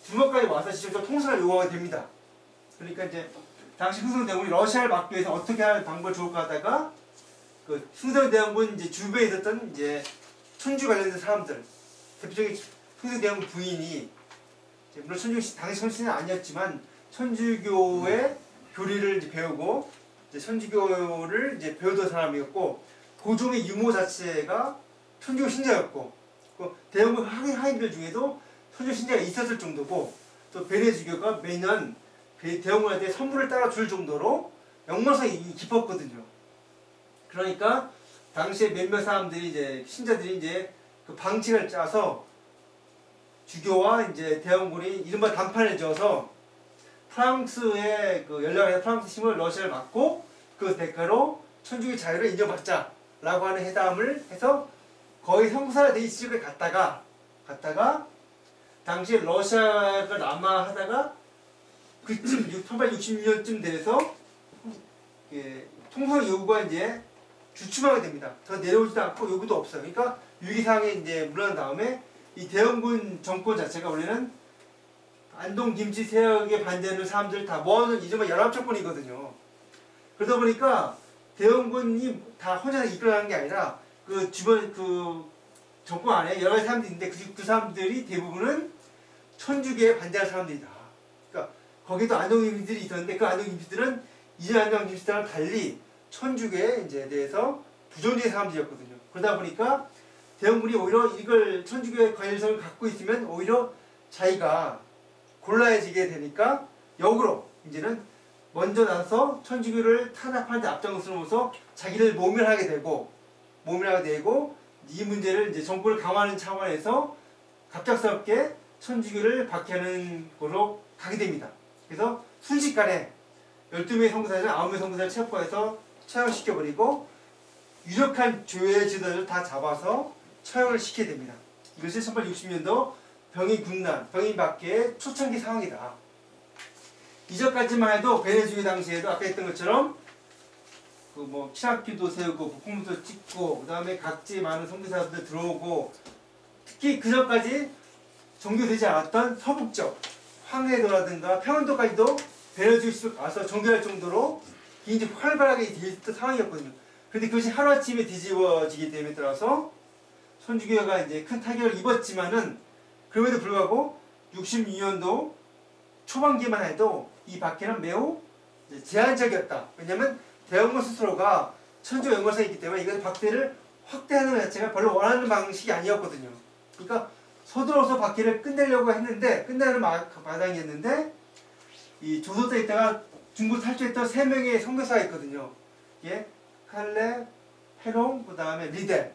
Speaker 1: 두만강까지 와서 직접 통솔을 요구하게 됩니다. 그러니까 이제 당시 흥선대원군이 러시아를 막기 위해서 어떻게 할 방법을 좋을까 하다가 그 흥선대원군 이제 주변에 있었던 이제 천주 관련된 사람들 대표적인 흥선대원군 부인이 물론 당시 천주교는 아니었지만 천주교의 교리를 이제 배우고 이제 천주교를 이제 배우던 사람이었고 고종의 유모 자체가 천주교 신자였고 그 대원군 하인들 중에도 천주교 신자가 있었을 정도고 또 베네주교가 매년 대원군한테 선물을 따라 줄 정도로 영광성이 깊었거든요. 그러니까 당시에 몇몇 사람들이 이제 신자들이 이제 그 방책을 짜서 주교와 이제 대원군이 이른바 단판을 지어서 프랑스의 그 연락해서 프랑스 힘을 러시아를 막고 그 대가로 천주교 자유를 인정받자라고 하는 회담을 해서 거의 성사된 지역에 갔다가 당시에 러시아가 남하하다가 그쯤 1860년쯤 돼서 통상 요구가 이제 주춤하게 됩니다. 더 내려오지도 않고 요구도 없어요. 그러니까 위기상에 이제 물러난 다음에 이 대원군 정권 자체가 원래는 안동 김치 세력에 반대하는 사람들 다 모아놓은 이른바 연합정권이거든요. 그러다 보니까 대원군이 다 혼자 이끌어가는 게 아니라 그 주변 그 정권 안에 여러 가지 사람들이 있는데 그 사람들이 대부분은 천주교에 반대할 사람들이다. 그러니까 거기도 안동 김씨들이 있었는데 그 안동 김씨들은 이전 안동 김씨들과 달리 천주교에 이제 대해서 부정적인 사람들이었거든요. 그러다 보니까 대원군이 오히려 이걸 천주교의 관련성을 갖고 있으면 오히려 자기가 곤란해지게 되니까 역으로 이제는 먼저 나서 천주교를 탄압하는 데 앞장서면서 자기를 모멸하게 되고 이 문제를 이제 정권을 강화하는 차원에서 갑작스럽게 천주교를 박해하는 걸로 가게 됩니다. 그래서 순식간에 12명의 선교사를 9명의 선교사를 체포해서 처형시켜버리고 유력한 교회 지도자를 다 잡아서 처형을 시키게 됩니다. 이것이 1860년도 병인 군난, 병인 박해의 초창기 상황이다. 이전까지만 해도 베네주의 당시에도 아까 했던 것처럼 그 뭐 키락기도 세우고 북풍도 찍고 그 다음에 각지 많은 선교사들 들어오고 특히 그전까지 종교되지 않았던 서북쪽 황해도라든가 평안도까지도 베네주의로 가서 종교할 정도로 굉장히 활발하게 되었던 상황이었거든요. 그런데 그것이 하루아침에 뒤집어지기 때문에 따라서 천주교가 이제 큰 타격을 입었지만은 그럼에도 불구하고 66년도 초반기만 해도 이 박해는 매우 제한적이었다. 왜냐하면 대원군 스스로가 천주교 연관성이 있기 때문에 이것을 박해를 확대하는 것 자체가 별로 원하는 방식이 아니었거든요. 그러니까 서둘러서 박해를 끝내려고 했는데 끝내는 마당이었는데 이 조선 때 있다가 중국 탈주했던 3명의 선교사가 있거든요. 예, 칼레, 헤롱, 그 다음에 리델.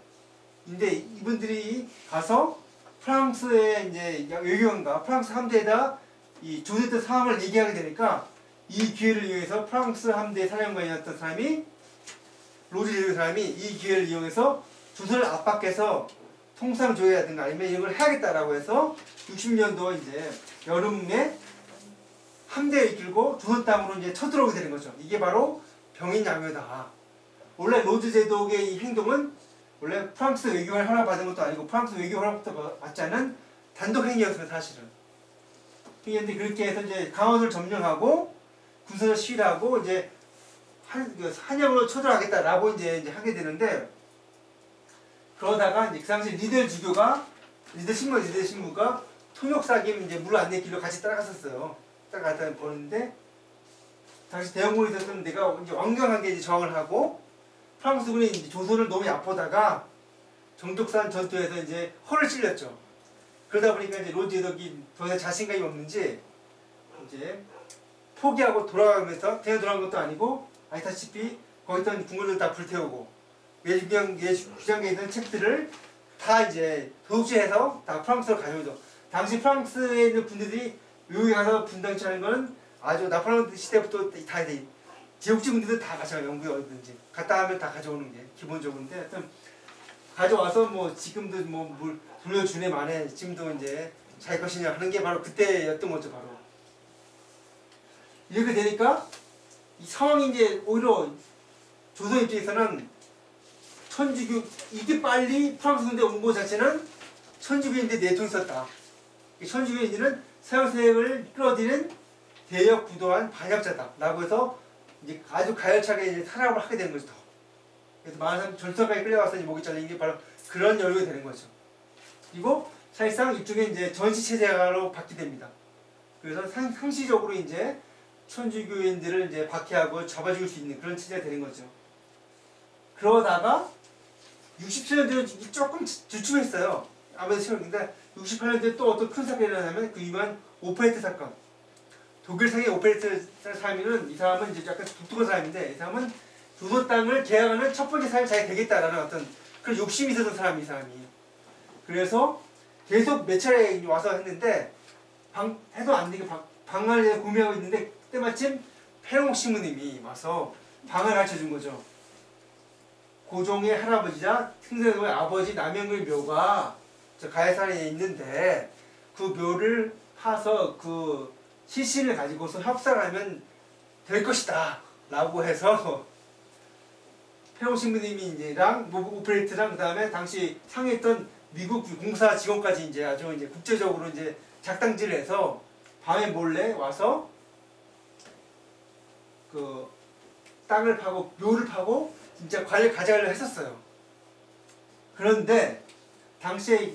Speaker 1: 근데 이분들이 가서 프랑스의 이제 외교관과 프랑스 함대에다 이 조선했던 상황을 얘기하게 되니까 이 기회를 이용해서 프랑스 함대 사령관이었던 사람이 로즈라는 사람이 이 기회를 이용해서 조선을 압박해서 통상조회라든가 아니면 이런 걸 해야겠다라고 해서 60년도 이제 여름에 함대를 이끌고 조선 땅으로 이제 쳐들어오게 되는 거죠. 이게 바로 병인양요다. 원래 로즈 제독의 이 행동은 원래 프랑스 외교관을 허락받은 것도 아니고 프랑스 외교 허락도 받지 않은 단독 행위였어요, 사실은. 그런데 그렇게 해서 이제 강화도를 점령하고 군사적 시위를 하고 이제 한양으로 쳐들어가겠다라고 이제 하게 되는데, 그러다가 이제 그 당시 리들 신무가 통역사김 이제 물 안내 길로 같이 따라갔었어요. 따라갔다 보는데, 당시 대영군이 있었던 데가 이제 완강하게 이제 저항을 하고, 프랑스군이 이제 조선을 너무 얕보다가 정족산 전투에서 이제 허를 찔렸죠. 그러다 보니까 이제 로지덕이 더 이상 자신감이 없는지 이제 포기하고 돌아가면서, 그냥 돌아간 것도 아니고 아시다시피 거기 있던 궁궐들 다 불태우고 예주장에 있는 책들을 다 이제 도둑질해서 다 프랑스로 가져오죠. 당시 프랑스에 있는 군대들이 외국에 가서 분당치하는 거는 아주 나폴레옹 시대부터 다 이제 제국지 군대들 다 가져가요. 영국에 어디든지 갔다 하면 다 가져오는 게 기본적인데, 하여튼 가져와서 뭐 지금도 뭐 물 돌려주네 만에 지금도 이제 자기 것이냐 하는 게 바로 그때였던 거죠. 바로 이렇게 되니까 이 상황이 이제 오히려 조선 입장에서는 천주교, 이게 빨리 프랑스 군대 온 것 자체는 천주교인데 내통이 있었다. 천주교인들은 서양세력을 끌어들이는 대역부도한 반역자다 라고 해서 이제 아주 가열차게 이제 탄압을 하게 되는 거죠. 그래서 많은 사람 전선까지 끌려가서 목이 잘린 게 바로 그런 연유가 되는 거죠. 그리고 사실상 일종의 이제 전시체제로 받게 됩니다. 그래서 상시적으로 이제 천주교인들을 이제 박해하고 잡아죽일 수 있는 그런 체제가 되는 거죠. 그러다가 67년도에 조금 주춤했어요. 아무래도 시험인데 68년도에 또 어떤 큰 사건이 일어나면 그 유명한 오페레트 사건. 독일상의 오페레트 사람은 이 사람은 이제 약간 독특한 사람인데, 이 사람은 조선 땅을 개혁하는 첫 번째 사람이 자기가 되겠다라는 어떤 그런 욕심이 있었던 사람이, 이 사람이. 그래서 계속 몇 차례 와서 했는데 해도 안 되게 방을 구매하고 있는데, 그때 마침 패롱 신부님이 와서 방을 가르쳐 준 거죠. 고종의 할아버지자 승세도의 아버지 남영의 묘가 저 가해산에 있는데 그 묘를 파서 그 시신을 가지고서 협상하면 될 것이다 라고 해서 패롱 신부님이 이제랑 오페레트랑 그 다음에 당시 상해했던 미국 공사 직원까지 이제 아주 이제 국제적으로 이제 작당질을 해서 밤에 몰래 와서 그 땅을 파고 묘를 파고 진짜 관을 가져가려고 했었어요. 그런데 당시에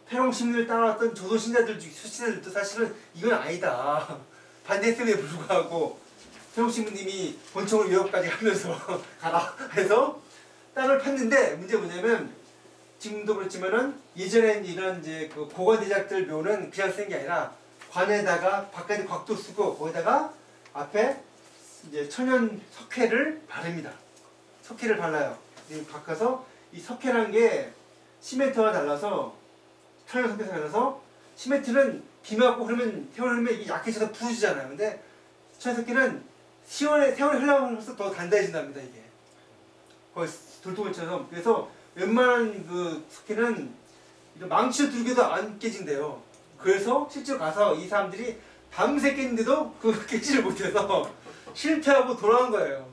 Speaker 1: 패롱 신문을 따라왔던 조선 신자들 중 수신자들도 사실은 이건 아니다 반대했음에 불구하고 패롱 신부님이 본청을 위협까지 하면서 가라 해서 땅을 팠는데, 문제가 뭐냐면 지금도 그렇지만은 예전엔 이런 이제 그 고관 대작들 묘는 그냥 쓰는 게 아니라 관에다가 바깥에 곽도 쓰고 거기다가 앞에 이제 천연 석회를 바릅니다. 석회를 발라요. 바꿔서 이 석회라는 게 시멘트와 달라서, 천연 석회와 달라서 시멘트는 비 맞고 흐르면 세월 흐르면 이게 약해져서 부서지잖아요. 근데 천연 석회는 세월이 흘러가면서 더 단단해진답니다. 이게 거의 돌덩이처럼. 그래서 웬만한 그 석회는 망치로 두르게도 안 깨진대요. 그래서 실제로 가서 이 사람들이 밤새 깼는데도 그 깨지를 못해서 실패하고 돌아간 거예요.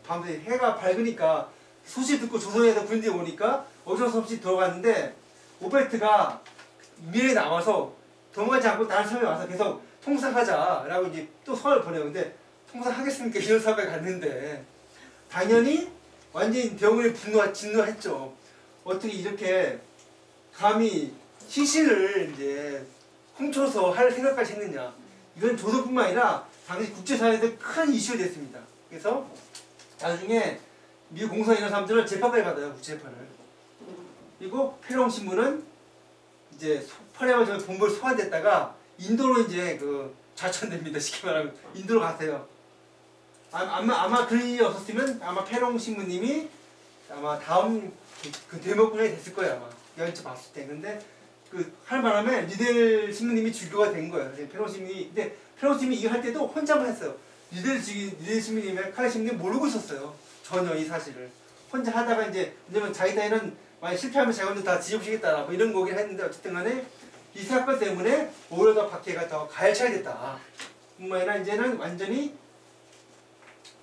Speaker 1: 밤새 해가 밝으니까 소식 듣고 조선에서 군인들이 오니까 어쩔 수 없이 들어갔는데, 오베르트가 미래에 남아서 도망가지 않고 다른 섬에 와서 계속 통상하자라고 이제 또 서한을 보내요. 근데 통상하겠습니까? 이런 사업에 갔는데 당연히 완전히 대원군이 진노했죠. 어떻게 이렇게 감히 시신을 이제 훔쳐서 할 생각까지 했느냐. 이건 조선뿐만 아니라 당시 국제사회에서 큰 이슈가 됐습니다. 그래서 나중에 미국 공사에 있는 사람들은 재판까지 받아요. 국제재판을. 그리고 패롱 신부는 이제 파리아마 본부를 소환됐다가 인도로 이제 그 좌천됩니다. 쉽게 말하면 인도로 가세요. 아마 그런 일이 없었으면 아마 패롱 신부님이 아마 다음 그 대목군이 됐을 거예요. 아마 연차 봤을 때. 근데 그 할 바람에 리델 신부님이 주교가 된 거예요. 패롱 신부님이. 근데 패롱 신부님이 이거 할 때도 혼자만 했어요. 리델 신부님의 칼레 신부님이 모르고 있었어요. 전혀 이 사실을. 혼자 하다가 이제, 왜냐면 자기 딸은 만약 실패하면 자기 혼자 다 뒤집으시겠다 뭐 이런 거긴 했는데, 어쨌든 간에 이 사건 때문에 오히려 더 박해가 더 가열차게 됐다. 뿐만 아니라 이제는 완전히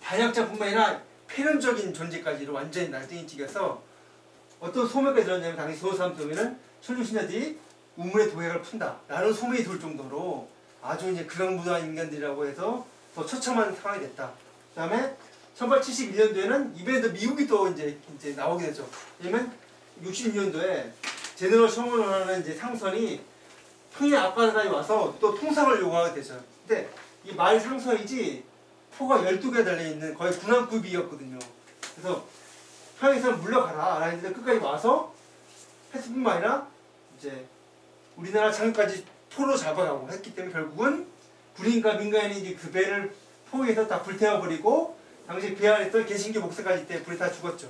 Speaker 1: 반역자뿐만 아니라 폐륜적인 존재까지로 완전히 날뛰기 찍어서 어떤 소매가 들었냐면 당시 조선삼도면은 천주 신하들이 우물에 독약을 푼다 라는 소문이 돌 정도로 아주 이제 극악무도한 인간들이라고 해서 더 처참한 상황이 됐다. 그 다음에 1871년도에는 이번에도 미국이 또 이제 나오게 되죠. 왜냐면 66년도에 제너럴 셔먼이라는 이제 상선이 평양 앞바다에 와서 또 통상을 요구하게 되죠. 근데 이 말 상선이지 포가 12개 달려있는 거의 군함급이었거든요. 그래서 평양에서 물러가라 라는 데 끝까지 와서 했을 뿐만 아니라 이제 우리나라 장까지 포로 잡아가고 했기 때문에 결국은 군인과 민간인이 이제 그 배를 포위해서 다 불태워버리고 당시 배 안에 있던 개신교 목사까지 때 불에 다 죽었죠.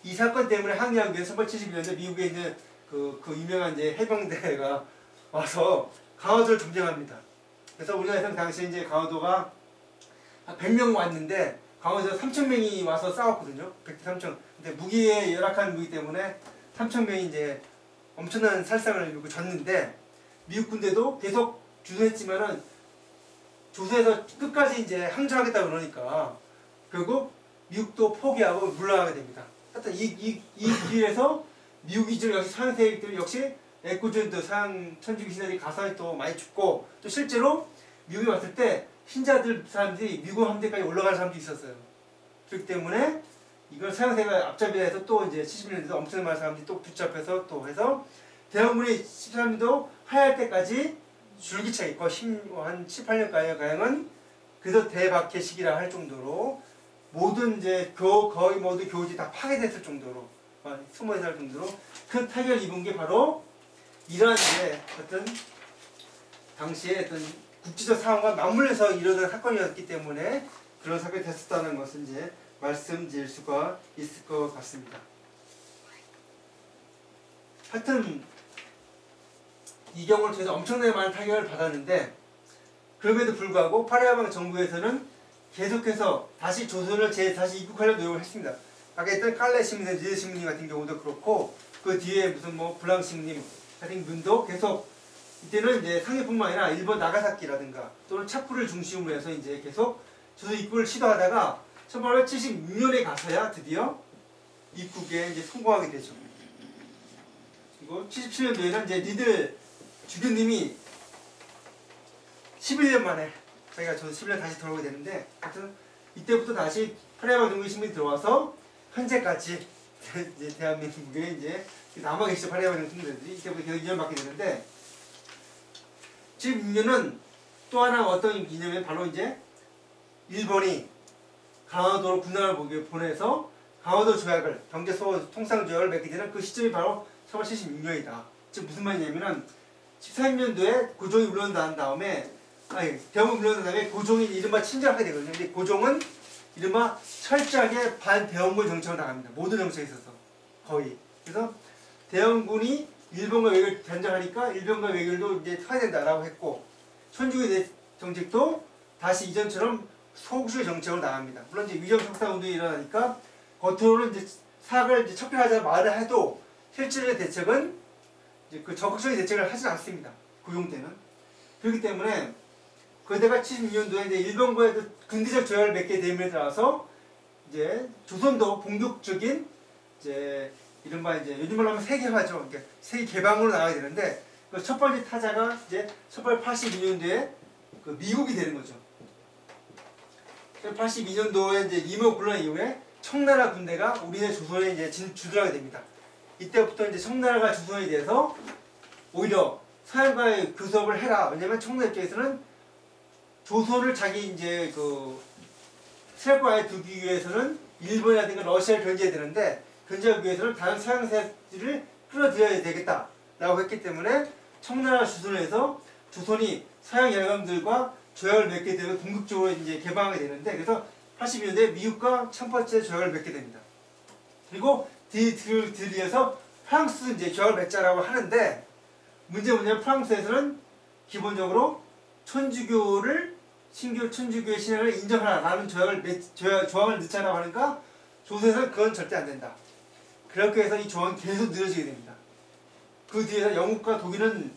Speaker 1: 이 사건 때문에 항의하기 위해서 1871년에 미국에 있는 그 유명한 이제 해병대가 와서 강화도를 점령합니다. 그래서 우리나라에서는 당시 이제 강화도가 한 100명 왔는데 강화도에서 3,000명이 와서 싸웠거든요. 100대 3,000. 근데 무기에 열악한 무기 때문에 3,000명이 이제 엄청난 살상을 이루고 졌는데 미국 군대도 계속 주둔했지만은 조선에서 끝까지 이제 항전하겠다 그러니까 결국 미국도 포기하고 물러나게 됩니다. 하여튼 이 길에서 미국이 지금 역시 서양 세력들 역시 애꿎은 서양 천주교 신자들이 가서 또 많이 죽고 또 실제로 미국에 왔을 때 신자들 사람들이 미국 함대까지 올라가는 사람도 있었어요. 그렇기 때문에 이걸 서양 세계가 앞잡이해서 또 이제 71년에도 엄청난 많은 사람들이 또 붙잡혀서 또 해서 대원군이 13년도 하야할 때까지 줄기차게 거의 한 18년가량 가량은 그래서 대박해 시기라 할 정도로 모든 이제 거의 모두 교지 다 파괴됐을 정도로 숨어 있을 정도로 큰 타격을 입은 게 바로 이러한 이제 어떤 당시에 어떤 국제적 상황과 맞물려서 일어난 사건이었기 때문에 그런 사건이 됐었다는 것을 이제 말씀드릴 수가 있을 것 같습니다. 하여튼 이 경우를 통해서 엄청나게 많은 타격을 받았는데 그럼에도 불구하고 파라야방 정부에서는 계속해서 다시 조선을 다시 입국하려고 노력을 했습니다. 아까 했던 칼레 신부님, 리드 신부님 같은 경우도 그렇고 그 뒤에 무슨 뭐 블랑 신부님 같은 분도 계속 이때는 이제 상해뿐만 아니라 일본 나가사키라든가 또는 찹부를 중심으로 해서 이제 계속 조선 입국을 시도하다가 1876년에 가서야 드디어 입국에 이제 성공하게 되죠. 그리고 77년도에는 이제 리드 주교님이 11년 만에 저희가 저도 11년 다시 돌아오게 되는데 하여튼 이때부터 다시 파라야방 정부의 신분이 들어와서 현재까지 이제 대한민국에 이제 남아 계시죠. 파라야방 신분들이 이때부터 계속 인정받게 되는데 76년은 또 하나 어떤 기념이 바로 이제 일본이 강화도로 군함을 보내서 강화도 조약을 경제 통상 조약을 맺게 되는 그 시점이 바로 1976년이다. 즉 무슨 말이냐면은 13년도에 고종이 물러난 다음에 대원군이 물러난 다음에 고종이 이른바 친절하게 되거든요. 근데 고종은 이른바 철저하게 반대원군 정책을 나갑니다. 모든 정책에 있어서 거의. 그래서 대원군이 일본과 외교를 단절하니까 일본과 외교도 이제 타야 된다라고 했고 천주교 정책도 다시 이전처럼 소국주의 정책으로 나갑니다. 물론 이제 위정 척사 운동이 일어나니까 겉으로는 이제 사학을 이제 척결하자 말을 해도 실질의 대책은 이제 그 적극적인 대책을 하진 않습니다. 고종 때는. 그렇기 때문에 그때가 76년도에 이제 일본과의 근대적 조약을 맺게 됨에 따라서 이제 조선도 본격적인 이제 이른바 이제 요즘 말로 하면 세계화죠. 그러니까 세계 개방으로 나가야 되는데 그 첫 번째 타자가 이제 1882년도에 그 미국이 되는 거죠. 82년도에 이제 이모 군란 이후에 청나라 군대가 우리네 조선에 이제 주둔하게 됩니다. 이때부터 이제 청나라가 조선이 돼서 오히려 서양과의 교섭을 해라. 왜냐면 청나라 입장에서는 조선을 자기 이제 그 세력과에 두기 위해서는 일본이라든가 러시아를 견제해야 되는데 견제하기 위해서는 다른 서양 세력들을 끌어들여야 되겠다라고 했기 때문에 청나라 주둔해서 조선이 서양 열강들과 조약을 맺게 되면 궁극적으로 이제 개방하게 되는데 그래서 82년도에 미국과 첫 번째 조약을 맺게 됩니다. 그리고 뒤에서 프랑스 이제 조약을 맺자라고 하는데 문제는 뭐냐면 프랑스에서는 기본적으로 천주교를 신교 천주교의 신앙을 인정하라라는 조항을 넣자라고 하니까 조선에서는 그건 절대 안 된다. 그렇게 해서 이 조항이 계속 늘어지게 됩니다. 그 뒤에서 영국과 독일은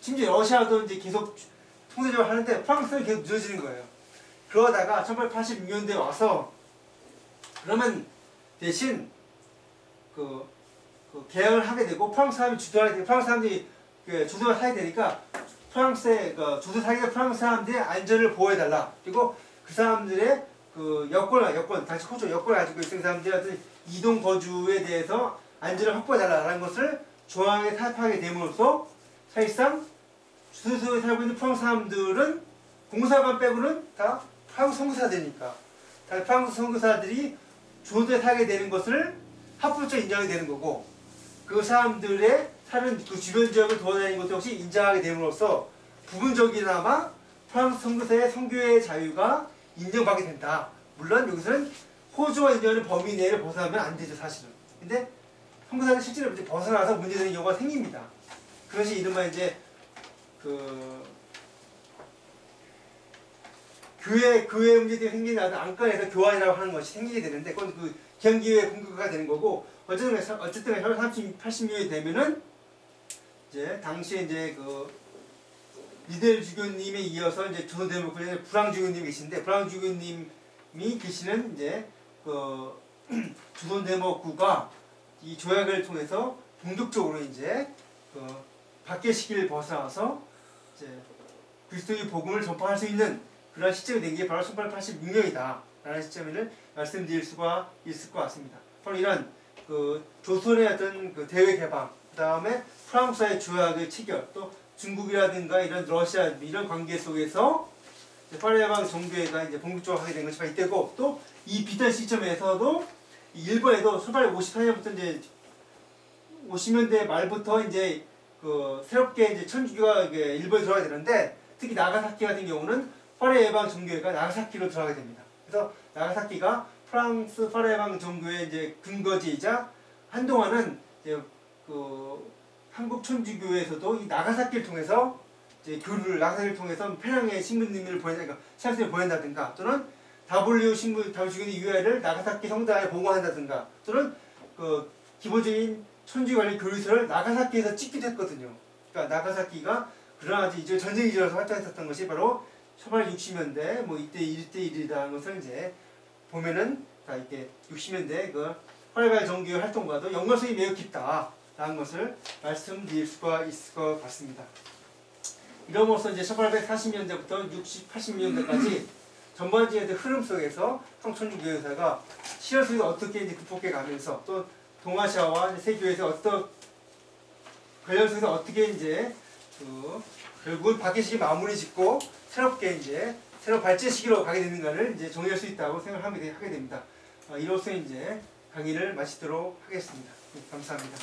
Speaker 1: 심지어 러시아도 이제 계속 통제적으로 하는데 프랑스는 계속 늦어지는 거예요. 그러다가 1886년도에 와서 그러면 대신 그 그 개혁을 하게 되고 프랑스 사람이 주도하게 되고 프랑스 사람들이 그 주도를 하게 되니까 프랑스의 그 주도 사회가 프랑스 사람들의 안전을 보호해달라. 그리고 그 사람들의 그 여권 당시 호주 여권을 가지고 있는 사람들의 어떤 이동 거주에 대해서 안전을 확보해달라는 것을 조항에 타입하게 됨으로써 사실상 주도소에 살고 있는 프랑스 사람들은 공사관 빼고는 다 프랑스 선교사들이니까 다 프랑스 선교사들이 주도소에 살게 되는 것을 합법적 인정이 되는 거고 그 사람들의 사는 그 주변 지역을 돌아다니는 것 역시 인정하게 됨으로써 부분적이나마 프랑스 선교사의 선교의 자유가 인정받게 된다. 물론 여기서는 호주가 인정하는 범위 내를 벗어나면 안 되죠, 사실은. 근데 선교사는 실제로 이제 벗어나서 문제되는 경우가 생깁니다. 그것이 이른바 이제 그 교회 문제들이 생기는 안건에서 교환이라고 하는 것이 생기게 되는데 그건 그 기한기회의 공급가 되는 거고 어쨌든 80년이 되면은 이제 당시에 이제 그 리델 주교님에 이어서 이제 조선대목구에 불황 주교님이 계신데 불황 주교님이 계시는 이제 그 조선대목구가 이 조약을 통해서 본격적으로 이제 그 밖의 시기를 벗어나서 이제 그리스도의 복음을 전파할 수 있는 그런 시점이 된 게 바로 1886년이다 라는 시점을 말씀드릴 수가 있을 것 같습니다. 바로 이런 그 조선의 어떤 그 대외 개방, 그 다음에 프랑스와의 조약의 체결, 또 중국이라든가 이런 러시아 이런 관계 속에서 파리해방 정교회가 이제 본격적으로 하게 된 것이 이때고 또 이 비슷한 시점에서도 일본에도 1854년부터 이제 50년대 말부터 이제 그 새롭게 이제 천주교가 일본에 들어가게 되는데 특히 나가사키 같은 경우는 파리해방 정교회가 나가사키로 들어가게 됩니다. 그래서 나가사키가 프랑스 파리해방 정교회의 이제 근거지이자 한동안은 이제 그 한국 천주교에서도 이 나가사키를 통해서 이제 교류를 나가사키를 통해서 페낭의 신부님을 보낸다든가 시학생을 보낸다든가 또는 W 신부 W 유해를 나가사키 성당에 보고한다든가 또는 그 기본적인 천주교 관련 교류서를 나가사키에서 찍기도 했거든요. 그러니까 나가사키가 그러나 이제 전쟁 이전에서 활동했었던 것이 바로 1860년대 뭐 이때 1대1이라는 것을 이제 보면은 다 이렇게 60년대 그 파리해방 정교회 활동과도 연관성이 매우 깊다라는 것을 말씀드릴 수가 있을 것 같습니다. 이러면서 이제 1840년대부터 80년대까지 전반적인 흐름 속에서 한국천주교회사가 시련 속에서 어떻게 이제 극복해 가면서 또 동아시아와 세교회에서 어떤 관련 속에서 어떻게 이제 그 결국은 박해 시기 마무리 짓고 새롭게 이제 새로운 발전 시기로 가게 되는가를 이제 정리할 수 있다고 생각하게 됩니다. 이로써 이제 강의를 마치도록 하겠습니다. 감사합니다.